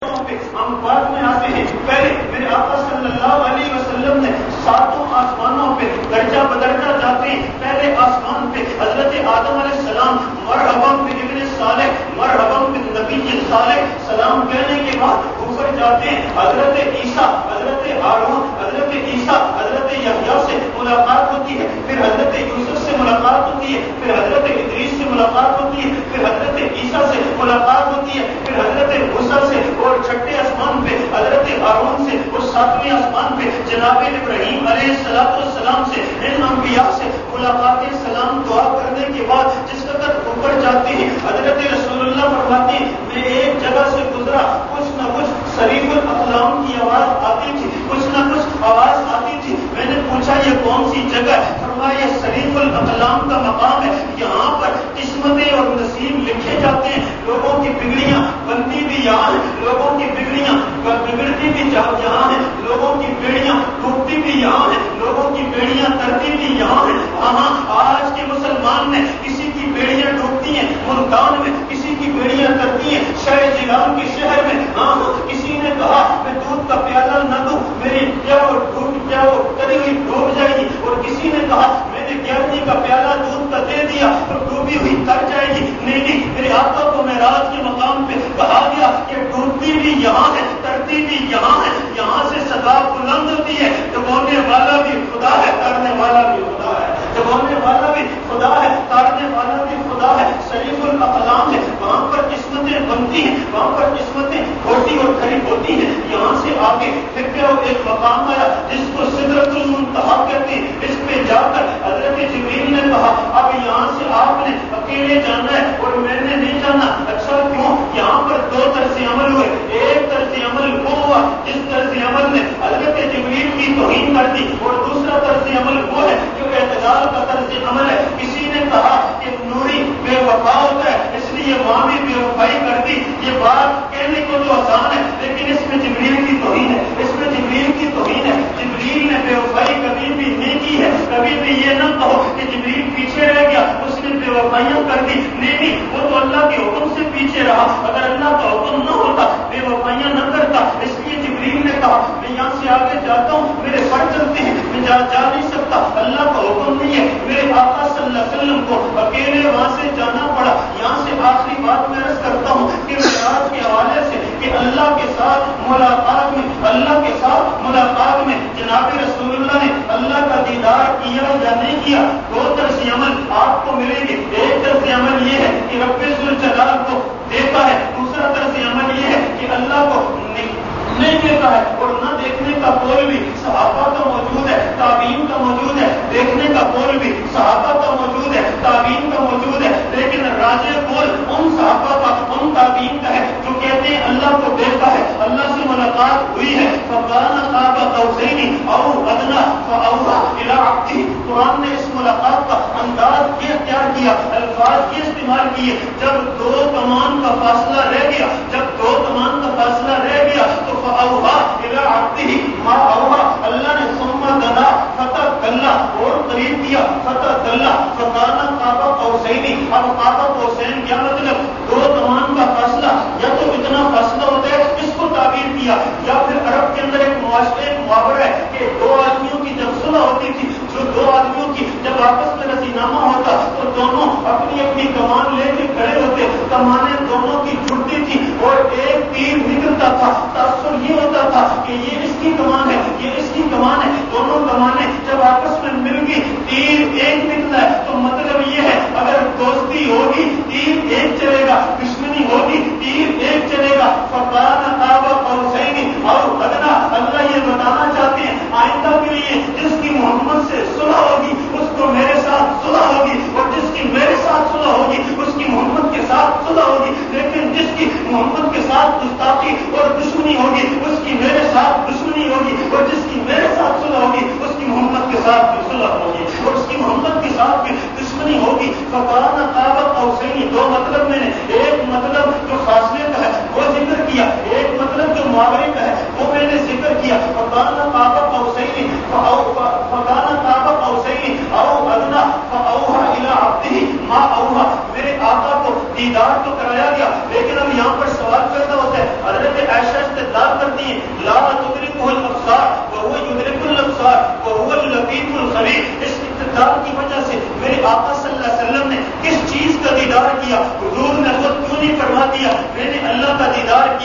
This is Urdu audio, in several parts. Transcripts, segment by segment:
ہم بعد میں آتے ہیں. پہلے میرے آقا صلی اللہ علیہ وسلم نے ساتوں آسمانوں پہ درجہ بدرجہ جاتے ہیں. پہلے آسمان پہ حضرت آدم علیہ السلام مرحبا بابن صالح مرحبا بالنبی صالح سلام کہنے کے بعد اوپر جاتے ہیں. حضرت عیسیٰ حضرت ہارون حضرت عیسیٰ حضرت یحییٰ سے ملاقات ہوتی ہے. پھر حضرت یوسف سے ملاقات ہوتی ہے. پھر حضرت ادریس سے ملاقات ہوتی ہے. پھر حضرت عیسیٰ سے ملاقات ہوتی ہے. پھر حضرت موسیٰ سے اور چھٹے آسمان پہ حضرت ہارون سے اور ساتویں آسمان پہ جناب ابراہیم علیہ السلام سے ان انبیاء سے ملاقات سلام دعا کرنے کے بعد جس وقت اوپر جاتے ہیں حضرت رسول اللہ فرماتے ہیں میں ایک جگہ سے گزرا کچھ نہ کچھ صریف الاقلام کی آواز آتی تھی کچھ نہ کچھ آواز آتی تھی. میں نے پوچھا یہ کون سی جگہ ہے؟ فرمایا یہ صریف الاقلام کا مقام ہے. یہاں پر قسمتیں اور نصیب لکھے جاتے ہیں. لوگوں کی بگڑیاں بنتی بھی یہاں ہیں. لوگوں کی بگڑیاں بگڑتی بھی یہاں ہیں. لوگوں کی بیڑیاں ٹوٹتی بھی یہاں ہیں. لوگوں کی بیڑیاں ترتی بھی یہاں ہیں. ہاں آج کے مسلمان نے کسی کی بیڑیاں ٹوٹتی ہیں ملتان میں, کسی کی بیڑیاں ترتی ہیں شہر جیلان کے شہر میں. ہاں کسی نے کہا میں دودھ کا پیالہ نہ دوں میری کبھی ہوئی ڈوب جائے گی. اور کسی نے کہا میں نے 11 کا پیالہ دودھ کا دے دیا تو ڈوبی ہوئی تر جائے گی. نہیں میرے آقا کو معراج کے مقام پہ کہا گیا کہ ڈوبتی بھی یہاں ہے ترتی بھی یہاں ہے. یہاں سے صدا بلند ہوتی ہے. ڈبونے والا بھی خدا ہے تارنے والا بھی خدا ہے. ڈبونے والا بھی خدا ہے تارنے والا بھی خدا ہے. شریف الاقلام ہے. وہاں پر قسمتیں بنتی ہیں. وہاں پر قسمتیں ہوتی اور کھڑی ہوتی ہیں. یہاں سے آگے پھر ایک مقام آیا جس کو سدرۃ المنتہا کہتے ہیں. اس پہ جا کر حضرت جبریل نے کہا اب یہاں سے آپ نے اکیلے جانا ہے اور میں نے نہیں جانا. اچھا کیوں؟ یہاں پر 2 طرز عمل ہوئے. ایک طرز عمل وہ ہوا جس طرز عمل نے حضرت جبریل کی توہین کر دی اور دوسرا طرز عمل وہ ہے جو اعتدال کا طرز عمل ہے. کسی نے کہا کہ نوری بے وفا ہوتا ہے اس لیے ماں بھی بے وفائی کر دی. یہ بات کہنے کو تو آسان ہے لیکن اس میں جبریل کی توہین ہے. اس میں جبریل کی توہین ہے. جبریل نے بے وفائی کبھی بھی نہیں کی ہے. کبھی بھی یہ نہ کہو کہ جبریل پیچھے رہ گیا اس نے بے وفائیاں کر دی. نہیں وہ تو اللہ کے حکم سے پیچھے رہا. اگر اللہ کا حکم نہ ہوتا بے وفائیاں نہ کرتا. اس لیے جبریل نے کہا میں یہاں سے آگے جاتا ہوں میرے پر چلتے ہیں میں جا نہیں سکتا. اللہ کا حکم نہیں ہے. میرے آقا صلی اللہ علیہ وسلم کو اکیلے وہاں سے جانا پڑا. یہاں سے آخری بات میں عرض کرتا ہوں کہ معراج کے حوالے سے کہ اللہ کے ساتھ ملاقات میں جناب رسول اللہ نے اللہ کا دیدار کیا یا نہیں کیا. 2 طرز عمل آپ کو ملیں گے. ایک طرز عمل یہ ہے کہ رب ذوالجلال کو دیکھا ہے. دوسرا طرز عمل یہ ہے کہ اللہ کو نہیں دیکھا ہے اور نہ دیکھنے کا قول بھی صحابہ کا موجود ہے تابعین کا موجود ہے. دیکھنے کا قول بھی صحابہ کا موجود ہے تابعین کا موجود ہے. لیکن راجح قول ان صحابہ کا ان تابعین کا ہے جو کہتے ہیں اللہ کو دیکھا ہے اللہ سے ملاقات ہوئی ہے. فَكَانَ قَابَ قَوْسَيْنِ أَوْ أَدْنَىٰ فَأَوْحَىٰ إِلَىٰ عَبْدِهِ. قرآن نے اس ملاقات کا انداز یہ اختیار کیا الفاظ یہ استعمال کیے جب 2 کمان کا فاصلہ رہ گیا. جب 2 کمان کا فاصلہ رہ گیا تو فَأَوْحَىٰ إِلَىٰ عَبْدِهِ مَا أَوْحَىٰ. اللہ نے ثُمَّ دَنَا فَتَدَلَّىٰ اور قریب کیا فَتَدَلَّىٰ فَكَانَ قَابَ قَوْسَيْنِ. اب قاب قوسین کیا مطلب؟ 2 کمان کا فاصلہ. یا تو اتنا فاصلہ ہوتا ہے اس کو تعبیر کیا یا پھر عرب کے اندر ایک محاورہ ہے کہ 2 آدمیوں کی جب صلح ہوتی تھی جو 2 آدمیوں کی جب آپس میں رسینامہ ہوتا تو دونوں اپنی اپنی کمان لے کے کھڑے ہوتے. کمانیں دونوں کی جڑتی تھی اور ایک تیر نکلتا تھا. تاثر یہ ہوتا تھا کہ یہ اس کی کمان ہے یہ اس کی کمان ہے. دونوں کمانیں جب آپس میں مل گئی تیر ایک نکلا ہے تو مطلب یہ ہے اگر دوستی ہوگی تیر ایک چلے گا دشمنی ہوگی تیر ایک چلے گا. فَكَانَ قَابَ قَوْسَيْنِ أَوْ أَدْنَىٰ. اللہ یہ بتانا چاہتے ہیں آئندہ کے لیے جس کی محمد سے صلح ہوگی اس کو میرے ساتھ صلح ہوگی اور جس کی میرے ساتھ صلح ہوگی اس کی محمد کے ساتھ صلح ہوگی. لیکن جس کی محمد کے ساتھ گستاخی اور دشمنی ہوگی اس کی میرے ساتھ دشمنی ہوگی اور جس کی میرے ساتھ صلح ہوگی اس کی محمد کے ساتھ بھی صلح ہوگی اور اس کی محمد کے ساتھ بھی دشمنی ہوگی. فَكَانَ قَابَ قَوْسَيْنِ. 2 مطلب میں نے ایک مطلب جو فاصلے کا ہے وہ ذکر کیا. ایک مطلب جو محاورے کا ہے وہ میں نے ذکر کیا. فَكَانَ قَابَ قَوْسَيْنِ أَوْ أَدْنَىٰ فَأَوْحَىٰ إِلَىٰ عَبْدِهِ مَا أَوْحَىٰ. میرے آقا کو دیدار تو کرایا گیا لیکن اب یہاں پر سوال پیدا ہوتا ہے حضرت عائشہ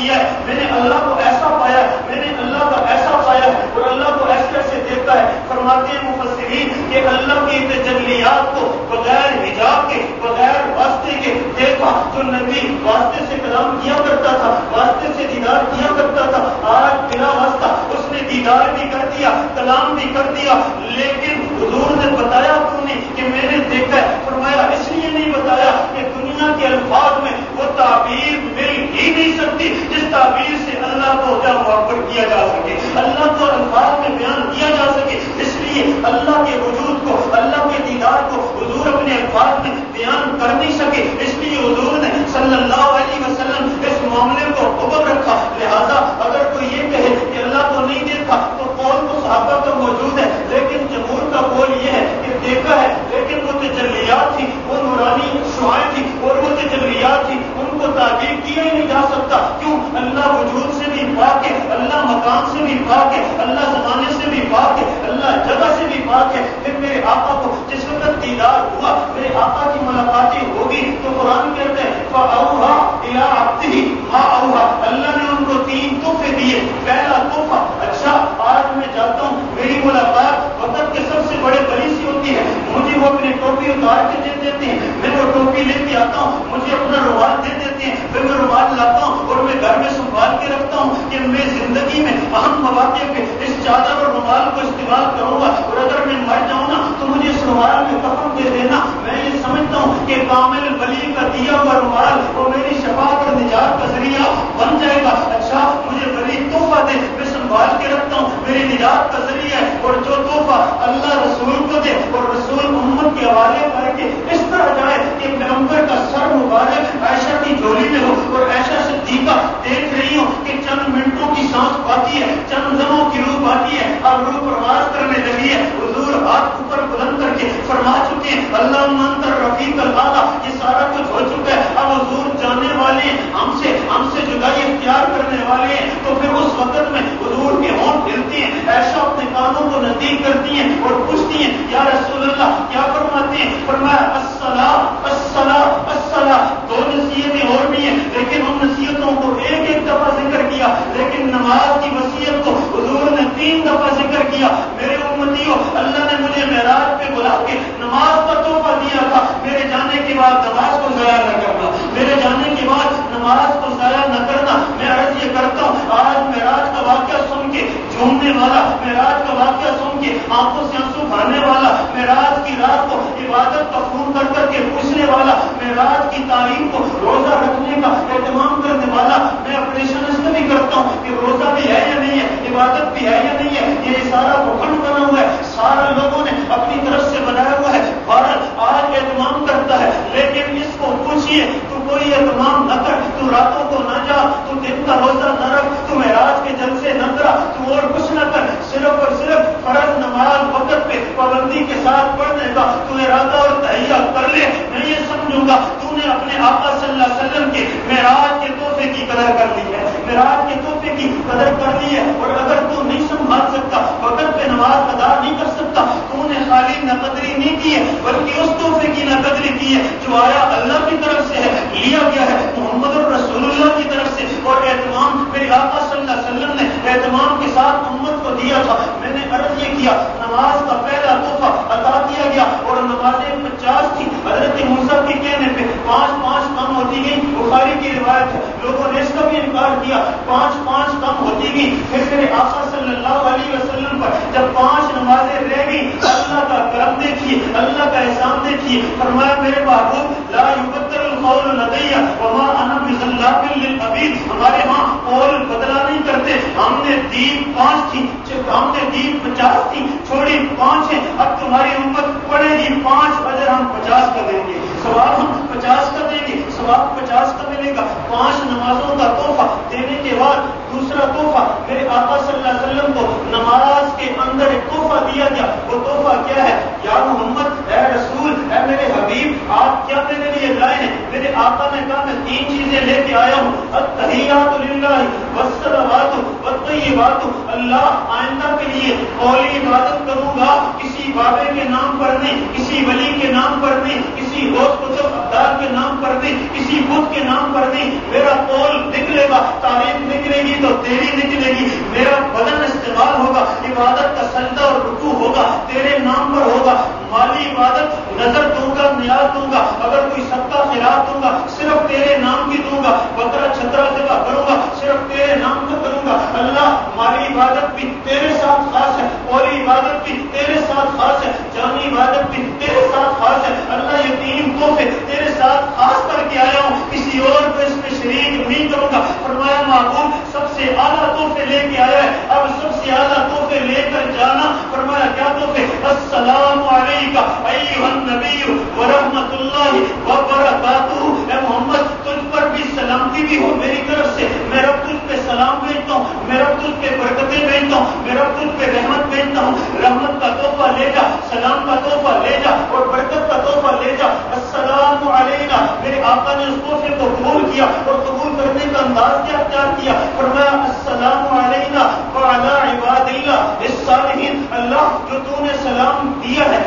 کیا ہے، میں نے اللہ کو ایسا پایا ہے، میں نے اللہ کا ایسا پایا ہے اور اللہ کو ایسے ایسے دیکھا ہے۔ فرماتے ہیں مفسرین کہ اللہ کی تجلیات کو بغیر حجاب کے، بغیر واسطے کے دیکھا تو نبی واسطے سے کلام کیا کرتا تھا، واسطے سے دیدار کیا کرتا تھا۔ آج بلا واسطہ اس نے دیدار بھی کر دیا، کلام بھی کر دیا، لیکن حضور نے بتایا کیوں نہیں کہ میں نے دیکھا ہے؟ فرمایا اس لیے نہیں بتایا کہ دنیا کے الفاظ میں وہ تعبیر مل ہی نہیں سکتی جس تعبیر سے اللہ کو کیا معبر کیا جا سکے، اللہ کو الفاظ میں بیان کیا جا سکے۔ اس لیے اللہ کے وجود کو، اللہ کے دیدار کو حضور اپنے الفاظ میں بیان کر نہیں سکے، اس لیے حضور نے صلی اللہ علیہ وسلم اس معاملے کو حکم رکھا۔ لہذا اگر کوئی یہ کہے کہ اللہ کو نہیں دیکھا تو قول تو صحابہ کا موجود ہے، لیکن جمہور کا قول یہ ہے کہ دیکھا ہے، لیکن وہ تجلیات تھی، وہ نورانی شعائیں تھی اور وہ تجلیات تھی، ان کو تعبیر کیا ہی نہیں جا سکتا۔ کیوں؟ اللہ وجود سے بھی پاک ہے، اللہ مکان سے بھی پاک ہے، اللہ زمانے سے بھی پاک ہے، اللہ جگہ سے بھی پاک ہے۔ پھر میرے آقا کو جس وقت دیدار ہوا، میرے آقا کی ملاقاتیں ہوگی تو قرآن کہتے ہیں فَأَوْحَىٰ إِلَىٰ عَبْدِهِ مَا أَوْحَىٰ، اللہ نے ان کو 3 تحفے دیے۔ پہلا تحفہ، اچھا آج میں جاتا ہوں، میری ملاقات وقت کے سب سے بڑے ولی سے ہوتی ہے، مجھے وہ اپنی ٹوپی اتار کے دے دیتے ہیں، میں وہ ٹوپی لے کے آتا ہوں، مجھے اپنا رومال دے دیتے ہیں، پھر میں رومال لاتا ہوں اور میں گھر میں سنبھال کے رکھتا ہوں کہ میں زندگی میں اہم مواقع پہ اس چادر اور رومال کو استعمال کروں گا، اور اگر میں مر جاؤں نا تو مجھے اس رومال میں کفن دے دینا۔ میں یہ سمجھتا ہوں کہ کامل ولی کا دیا ہوا رومال وہ میری شفاعت اور نجات کا ذریعہ بن جائے گا۔ اچھا مجھے ولی تحفہ دے، میں سنبھال کے رکھتا ہوں، میری نجات کا ذریعہ ہے، اور جو تحفہ اللہ رسول کو دے اور رسول امت کے حوالے کر کے اس طرح جائے کہ پیغمبر کا سر مبارک عائشہ کی جھولی میں ہو اور عائشہ صدیقہ دیکھ رہی ہوں کہ چند منٹوں کی سانس باقی ہے، چند دنوں کی روح باقی ہے، اب روح پرواز کرنے لگی ہے۔ حضور ہاتھ اوپر بلند کر کے فرما چکے ہیں اللہم انت الرفیق الاعلیٰ، یہ سارا کچھ ہو چکا ہے، اب حضور جانے والے ہیں، ہم سے جدائی اختیار کرنے والے ہیں۔ تو پھر اس وقت میں حضور کے ہونٹ ہلتے ہیں، عائشہ اپنے کانوں کو نزدیک کرتی ہیں اور پوچھتی ہیں یا رسول اللہ کیا فرماتے ہیں؟ فرمایا الصلاۃ الصلاۃ الصلاۃ، 2 نصیحتیں اور بھی ہیں لیکن ان نصیحتوں کو ایک دفعہ ذکر کیا، لیکن نماز کی وصیت کو حضور نے 3 دفعہ ذکر کیا۔ میرے امتیوں، اللہ نے مجھے معراج پہ بلا کے نماز کا تحفہ دیا تھا، میرے جانے کے بعد نماز کو ضائع نہ کرنا، میرے جانے کے بعد نماز کو ضائع نہ کرنا۔ میں عرض یہ کرتا ہوں آج معراج کا واقعہ سن کے جھومنے والا، معراج کا واقعہ سن کے آنکھوں سے آنسو بہانے والا، معراج کی رات کو عبادت کا فون کر کے پوچھنے والا، معراج کی تعلیم کو روزہ رکھنے کا اہتمام کرنے والا، میں آپریشن بھی کرتا ہوں کہ روزہ بھی ہے یا نہیں ہے، عبادت بھی ہے یا نہیں ہے، یہ سارا بھوکھن بنا ہوا ہے، سارا لوگوں نے اپنی طرف سے بنایا ہوا ہے، بھارت آج اہتمام کرتا ہے، لیکن اس کو پوچھیے تو کوئی اہتمام نہ کر، تو راتوں کو نہ جا، تو دن کا روزہ نہ رکھ، تو معراج کے جلسے نہ کرا، تو اور کچھ نہ کر، صرف اور صرف فرض نماز وقت پہ پابندی کے ساتھ پڑھنے کا تو ارادہ اور تہیہ کر لے۔ میں یہ سمجھوں گا تو نے اپنے آقا صلی اللہ علیہ وسلم کے معراج کے تحفے کی قدر کر لی ہے، معراج کے تحفے کی قدر کر لی ہے، اور اگر تو نہیں سنبھال سکتا، وقت پہ نماز ادا نہیں کر سکتا، تو نے خالی نقدری نہیں کی ہے بلکہ اس تحفے کی نقدری کی ہے جو آیا اللہ کی طرف سے ہے، لیا گیا ہے محمد الرسول اللہ کی طرف سے، اور اہتمام میرے آقا صلی اللہ علیہ وسلم نے اہتمام کے ساتھ امت کو دیا تھا۔ میں نے عرض یہ کیا نماز کا پہلا تحفہ عطا کیا گیا اور نمازیں 50 تھی، حضرت موسیٰ کے کہنے پہ 5 کم ہوتی گئی، بخاری کی روایت ہے، لوگوں نے اس کا بھی انکار کیا، 5 کم ہوتی گئی۔ پھر میرے آقا صلی اللہ علیہ وسلم پر جب 5 نمازیں رہ گئی، اللہ کا کرم دیکھیے، اللہ کا احسان دیکھیے، فرمایا میرے محبوب لا یبدل القول لدی وما انا بظلام للعبید، ہمارے ہاں قول بدلا نہیں کرتے، ہم نے دین 5 تھی، ہم نے دین 50 تھی، چھوڑی 5 ہیں، اب تمہاری امت پڑھے گی 5، اجر ہم 50 کا دیں گے، ثواب ہم 50 کا دیں گے، ثواب 50 کا ملے گا۔ 5 نمازوں کا تحفہ دینے کے بعد دوسرا تحفہ میرے آقا صلی اللہ علیہ وسلم کو نماز کے اندر ایک تحفہ دیا گیا، وہ تحفہ کیا ہے؟ یا محمد، اے رسول، اے میرے حبیب، آپ کیا میرے لیے لائے ہیں؟ میرے آقا نے کہا میں 3 چیزیں لے کے آیا ہوں، التحیات للہ والصلوات والطیبات بات اللہ آئندہ کے لیے قولی عبادت کروں گا، کسی بابے کے نام پر نہیں، کسی ولی کے نام پر نہیں، کسی غوث قطب ابدال کے نام پر نہیں، کسی بت کے نام پر نہیں، میرا قول نکلے گا، تعریف نکلے گی تو تیری نکلے گی، میرا بدن استعمال ہوگا، عبادت کا سجدہ اور رکوع ہوگا تیرے نام پر ہوگا، مالی عبادت نظر دوں گا، نیاز دوں گا، اگر کوئی صدقہ خیرات دوں گا صرف تیرے نام کی دوں گا، بکرا چھترا ذبح کروں گا صرف تیرے نام کا کروں گا۔ اللہ مالی عبادت بھی تیرے ساتھ خاص ہے، قولی عبادت بھی تیرے ساتھ خاص ہے، جانی عبادت بھی تیرے ساتھ خاص ہے۔ اللہ یہ تین تحفے تیرے ساتھ خاص کر کے آیا ہوں، کسی اور کو اس میں شریک نہیں کروں گا۔ فرمایا محبوب سب سے اعلیٰ تحفے لے کے آیا ہے، اب سب سے اعلیٰ تحفے لے کر جانا۔ فرمایا کیا تحفے؟ السلام علیکہ ایھا النبی ورحمۃ اللہ وبرکاتہ۔ اے محمد تجھ پر بھی سلامتی بھی ہو میری طرف سے، میں رب تجھ پہ سلام بھیجتا ہوں، میں رب تجھ پہ برکتیں بھیجتا ہوں، میں رب تجھ پہ رحمت بھیجتا ہوں۔ رحمت کا تحفہ لے جا، سلام کا تحفہ لے جا اور برکت کا تحفہ لے جا۔ السلام علینا، میرے آقا نے اس تحفے کو قبول کیا اور قبول کرنے کا انداز کیا اختیار کیا؟ فرمایا السلام علینا وعلی عباد اللہ الصالحین۔ اللہ جو تو نے سلام دیا ہے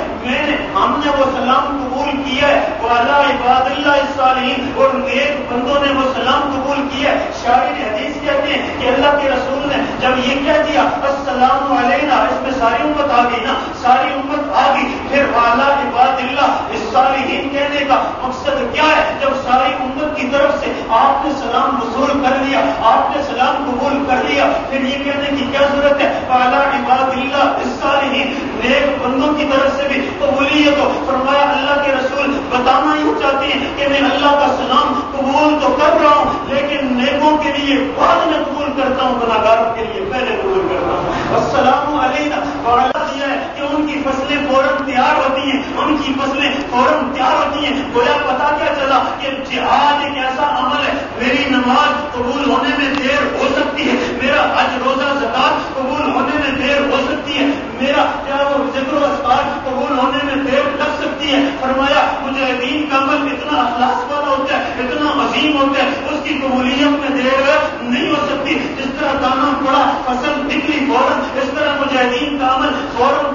ہم نے وہ سلام قبول کیا ہے، وعلی عباد اللہ الصالحین، اور نیک بندوں نے وہ سلام قبول کیا ہے۔ شاعر حدیث کہتے ہیں کہ اللہ کے رسول نے جب یہ کہہ دیا السلام علینا، اس میں ساری امت آ گئی نا، ساری امت آ گئی، پھر وعلی عباد اللہ الصالحین کہنے کا مقصد کیا ہے؟ جب ساری امت کی طرف سے آپ نے سلام وصول کر لیا، آپ نے سلام قبول کر لیا، پھر یہ کہنے کی کیا ضرورت ہے؟ وعلی عباد اللہ الصالحین، نیک بندوں کی طرف سے بھی قبولیت ہو۔ فرمایا اللہ کے رسول بتانا یوں چاہتے ہیں کہ میں اللہ کا سلام قبول تو کر رہا ہوں، لیکن نیکوں کے لیے بعد میں قبول کرتا ہوں، گناہگاروں کے لیے پہلے قبول کرتا ہوں۔ السلام علینا وعلی دیا ہے کہ ان کی فصلیں فوراً تیار ہوتی ہیں، ان کی فصلیں فوراً تیار ہوتی ہیں۔ گویا پتا کیا چلا کہ جہاد ایک ایسا عمل ہے، میری نماز قبول ہونے میں دیر ہو سکتی ہے، میرا حج روزہ زکات قبول ہونے میں دیر ہو سکتی ہے، میرا کیا وہ ذکر و اذکار قبول ہونے میں دیر لگ سکتی ہے۔ فرمایا مجاہدین کا عمل اتنا اخلاص والا ہوتا ہے، اتنا عظیم ہوتا ہے، اس کی قبولیت میں دیر نہیں ہو سکتی۔ جس طرح دانا پڑا فصل نکلی فوراً، اس طرح مجاہدین کا عمل فوراً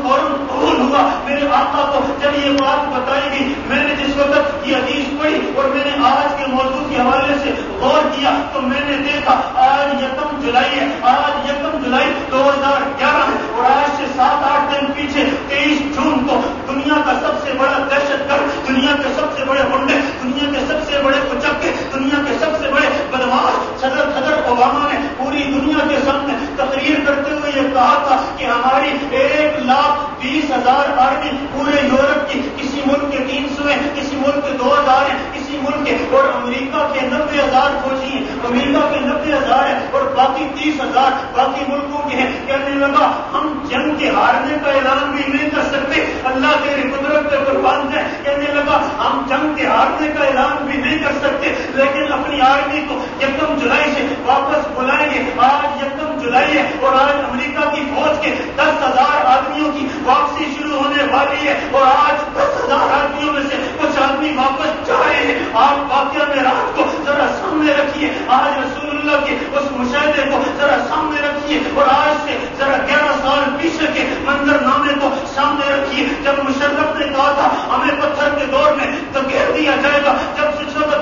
قبول ہوا۔ میرے آقا کو جب یہ بات بتائی گئی، میں نے جس وقت یہ حدیث پڑھی اور میں نے آج کے موضوع کے حوالے سے غور کیا تو میں نے دیکھا آج 1 جولائی ہے، آج 1 جولائی 2011 ہے، اور آج سے 7-8 دن پیچھے 23 جون کو دنیا کا سب سے بڑا دہشت گرد، دنیا کے سب سے بڑے گنڈے، دنیا کے سب سے بڑے کچکے، دنیا کے سب سے بڑے بدماش صدر اوباما نے پوری دنیا کے سامنے تقریر کرتے ہوئے یہ کہا تھا کہ ہماری 1,20,000 آرمی پورے یورپ کی، کسی ملک کے 300 ہیں، کسی ملک کے 2,000 ہیں، کسی ملک کے، اور امریکہ کے 90,000 فوجی ہیں، امریکہ کے 90,000 ہیں اور باقی 30,000 باقی ملکوں کے ہیں۔ کہنے لگا ہم جنگ کے ہارنے کا اعلان بھی نہیں کر سکتے، اللہ تیری قدرت پہ قربان ہے۔ کہنے لگا ہم جنگ کے ہارنے کا اعلان بھی نہیں کر سکتے، لیکن اپنی آرمی کو 1 جولائی سے واپس بلائیں گے۔ آج 1 جولائی ہے اور آج امریکہ کی فوج کے 10,000 آدمیوں کی واپسی شروع ہونے والی ہے، اور آج 10,000 آدمیوں میں سے کچھ آدمی واپس جا رہے ہیں۔ آپ واقعہ میں رات کو ذرا سامنے رکھیے، آج رسول اللہ کے اس مشاہدے کو ذرا سامنے رکھیے، اور آج سے ذرا 11 سال پیچھے کے منظر نامے کو سامنے رکھیے۔ جب مشرف نے کہا تھا ہمیں پتھر کے دور میں دھکیل دیا جائے گا، جب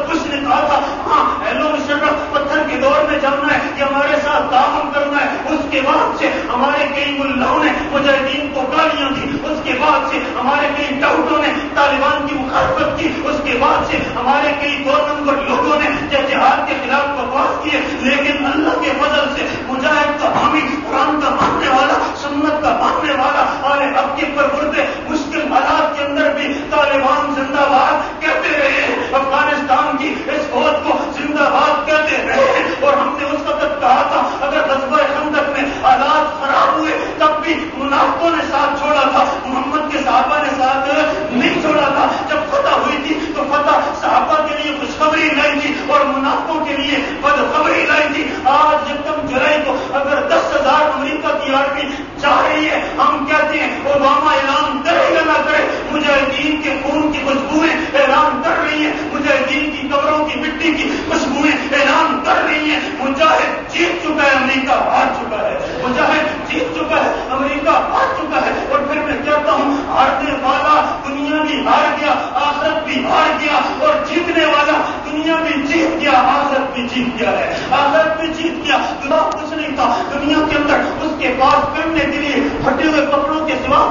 بش نے کہا تھا ہاں ہیلو مشرف پتھر کے دور میں جانا ہے کہ ہمارے ساتھ تعاون کرنا ہے، اس کے بعد سے ہمارے کئی ملاؤں نے مجاہدین کو گالیاں دی، اس کے بعد سے ہمارے کئی ڈاکٹروں نے طالبان کی مخالفت کی، اس کے بعد سے ہمارے کئی 2 نمبر لوگوں نے جہاد کے خلاف بکواس کیے، لیکن اللہ کے فضل سے مجاہد کا حامی، قرآن کا ماننے والا، سنت کا ماننے والا، اور اب کے پرورتے مشکل حالات کے اندر بھی طالبان زندہ باد کہتے رہے، افغانستان کی اس فوج کو زندہ باد کہتے رہے، اور ہم نے اس وقت کہا تھا اگر غزوہ خندق میں حالات خراب ہوئے تب بھی منافقوں نے ساتھ چھوڑا تھا، محمد کے صحابہ نے ساتھ نہیں چھوڑا تھا۔ جب فتح ہوئی تھی تو فتح صحابہ کے لیے خوشخبری لائی تھی اور منافقوں کے لیے بدخبری لائی تھی۔ آج 1 جولائی کو اگر 10,000 امریکہ کی آرمی جا رہی ہے، ہم کہتے ہیں اوباما اعلان کرے یا نہ کرے، مجاہدین کے خون کی خوشبوئیں اعلان کر رہی ہیں، مجاہدین کی قبروں کی مٹی کی خوشبوئیں اعلان کر رہی ہیں، مجاہد جیت چکا ہے، امریکہ ہار چکا ہے۔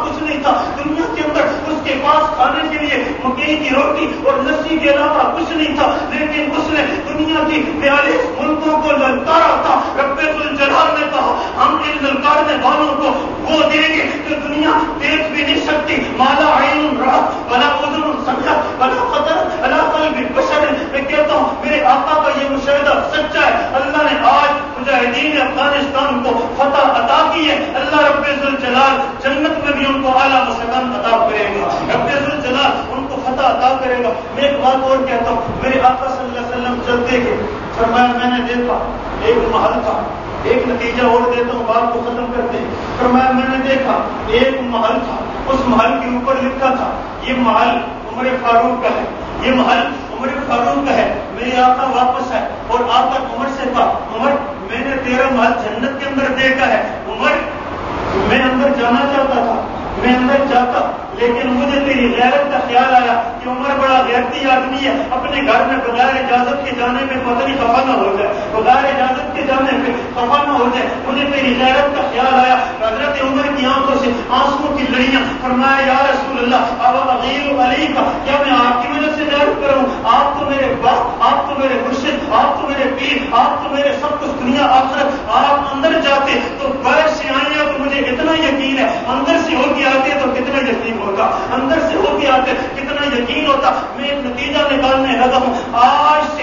کچھ نہیں تھا دنیا کے اندر اس کے پاس کھانے کے لیے مکئی کی روٹی اور لسی کے علاوہ کچھ نہیں تھا، لیکن اس نے دنیا کی 42 ملکوں کو للکارا تھا۔ رب ذوالجلال نے کہا ہم ان للکارنے والوں کو وہ دیں گے کہ دنیا دیکھ بھی نہیں سکتی، مالا عین رأت ولا اذن سمعت ولا خطر علی قلب بشر۔ میں کہتا ہوں میرے آقا کا یہ مشاہدہ سچا ہے۔ اللہ نے آج مجاہدین افغانستان کو فتح عطا کی ہے، اللہ رب ذوالجلال جنت میں بھی ان کو اعلیٰ مسکن عطا کرے گا، رب ذوالجلال ان کو فتح عطا کرے گا۔ میں ایک بات اور کہتا ہوں، میرے آقا صلی اللہ علیہ وسلم چلتے گئے، فرمایا میں نے دیکھا ایک محل تھا، ایک نتیجہ اور دیتا ہوں بات کو ختم کرتے ہیں، فرمایا میں نے دیکھا ایک محل تھا، اس محل کے اوپر لکھا تھا یہ محل عمر فاروق کا ہے، یہ محل عمر فاروق کا ہے۔ میرے آقا واپس ہے اور آ کر عمر سے کہا عمر میں نے تیرا محل جنت کے اندر دیکھا ہے، عمر میں اندر جانا چاہتا تھا، میں اندر جاتا لیکن مجھے تیری غیرت کا خیال آیا کہ عمر بڑا غیرتی آدمی ہے، اپنے گھر میں بغیر اجازت کے جانے پہ پتہ نہیں خفا نہ ہو جائے، بغیر اجازت کے جانے پہ خفا نہ ہو جائے، مجھے تیری غیرت کا خیال آیا۔ حضرت عمر کی آنکھوں سے آنسوؤں کی لڑیاں، فرمایا یا رسول اللہ اب اغیر علی کا، کیا میں آپ کی وجہ سے غیرت کروں؟ آپ تو میرے باپ، آپ تو میرے مرشد، آپ تو میرے پیر، آپ تو میرے سب کچھ دنیا آخرت، آپ اندر جاتے تو باہر سے آئیں تو مجھے اتنا یقین ہے، اندر سے ہو کے آتے تو کتنا یقین ہوتا، اندر سے ہو کے آتے کتنا یقین ہوتا۔ میں ایک نتیجہ نکالنے لگا ہوں، آج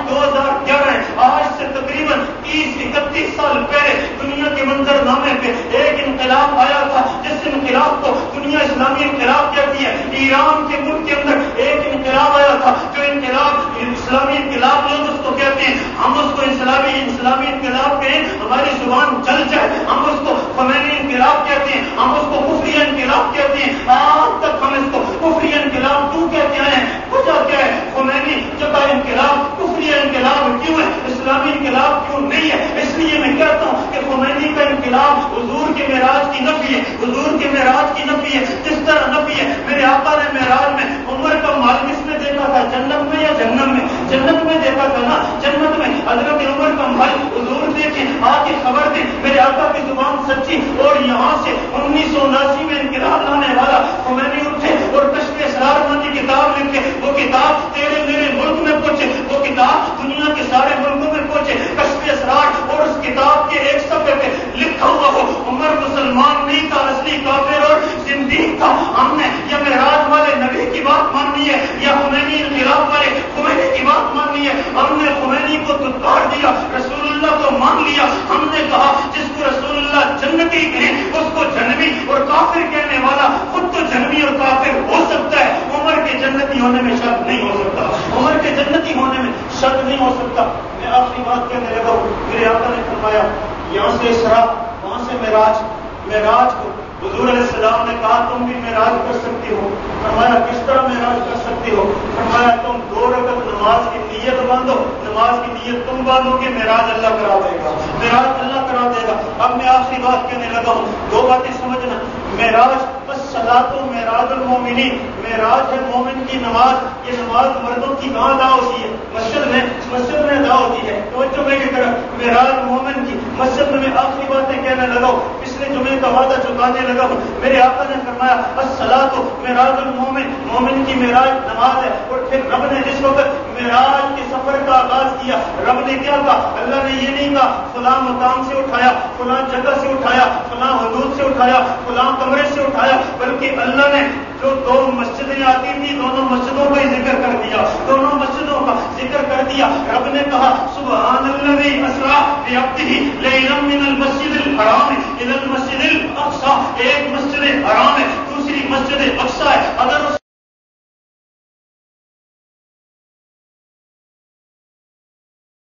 2011 ہے، آج سے تقریباً 30-31 سال پہلے دنیا کے منظر نامے پہ ایک انقلاب آیا تھا، جس انقلاب کو دنیا اسلامی انقلاب کہتی ہے۔ ایران کے ملک کے اندر ایک انقلاب آیا تھا، جو انقلاب اسلامی انقلاب لوگ اس کو کہتے ہیں، ہم اس کو اسلامی انقلاب کہیں ہماری زبان چل جائے، ہم اس کو خمینی انقلاب کہتے ہیں، ہم اس کو کفری انقلاب کہتے ہیں، آج تک ہم اس کو کفری انقلاب کیوں کہتے ہیں؟ وجہ کیا ہے؟ خمینی کا انقلاب کفری انقلاب کیوں ہے، اسلامی انقلاب کیوں نہیں ہے؟ اس لیے میں کہتا ہوں کہ خمینی کا انقلاب حضور کے معراج کی نفی ہے، حضور کے معراج کی نفی ہے۔ کس طرح نفی ہے؟ میرے آقا نے معراج میں عمر کا محل کس میں دیکھا تھا، جنت میں یا جہنم میں؟ جنت میں دیکھا تھا نا، جنت میں حضرت عمر کا محل حضور دیکھیں، آ کے خبر دیں، میرے آقا کی زبان سچی۔ اور یہاں سے 1979 میں انقلاب لانے والا خمینی اٹھے اور کشف اسرار کی کتاب لکھے، وہ کتاب تیرے میرے ملک میں پہنچے، وہ کتاب دنیا کے سارے ملکوں میں پہنچے، کشف اسرار، اور اس کتاب کے ایک صفحے پہ لکھا ہوا ہو عمر مسلمان نہیں تھا، اصلی کافر اور زندیق تھا۔ ہم نے یا معراج والے نبی کی بات ماننی ہے یا خمینی انقلاب والے خمینی کی بات ماننی ہے؟ ہم نے خمینی کو دھتکار دیا، رسول اللہ کو مان لیا۔ ہم نے کہا جس کو رسول اللہ جنتی کہیں اس کو جنمی اور کافر کہنے والا خود تو جنمی اور کافر ہو سکتا ہے، عمر کے جنتی ہونے میں شک نہیں ہو سکتا، عمر کے جنتی ہونے میں شک نہیں ہو سکتا۔ میں آخری بات کہنے لگا ہوں، میرے آقا نے فرمایا یہاں سے اسراء، وہاں سے معراج کو حضور علیہ السلام نے کہا تم بھی معراج کر سکتی ہو، فرمایا کس طرح معراج کر سکتی ہو؟ فرمایا تم 2 رکعت نماز کی نیت باندھو، نماز کی نیت تم باندھو گے، معراج اللہ کرا دے گا، معراج اللہ کرا دے گا۔ اب میں آخری بات کہنے لگا ہوں، 2 باتیں سمجھنا۔ معراج الصلاۃ معراج المومنین، معراج ہے مومن کی نماز۔ یہ نماز مردوں کی کہاں ادا ہوتی ہے؟ مسجد میں ادا ہوتی ہے۔ توجہ میری طرف، معراج مومن کی مسجد میں آخری باتیں کہنے لگا ہوں، پچھلے جمعے کا وعدہ چکانے لگا ہوں۔ میرے آقا نے فرمایا الصلاۃ معراج المومن، مومن کی معراج نماز ہے۔ اور پھر رب نے جس وقت معراج کے سفر کا آغاز کیا، رب نے کیا کہا؟ اللہ نے یہ نہیں کہا فلاں مقام سے اٹھایا، فلاں جگہ سے اٹھایا، فلاں حدود سے اٹھایا، فلاں کمرے سے اٹھایا، بلکہ اللہ نے جو 2 مسجدیں آتی تھی دونوں مسجدوں کا ہی ذکر کر دیا، دونوں مسجدوں کا ذکر کر دیا۔ رب نے کہا سبحان الذی اسریٰ بعبدہ لیلا من المسجد الحرام الی المسجد الاقصی، ایک مسجد حرام ہے، دوسری مسجد اقصی ہے، اگر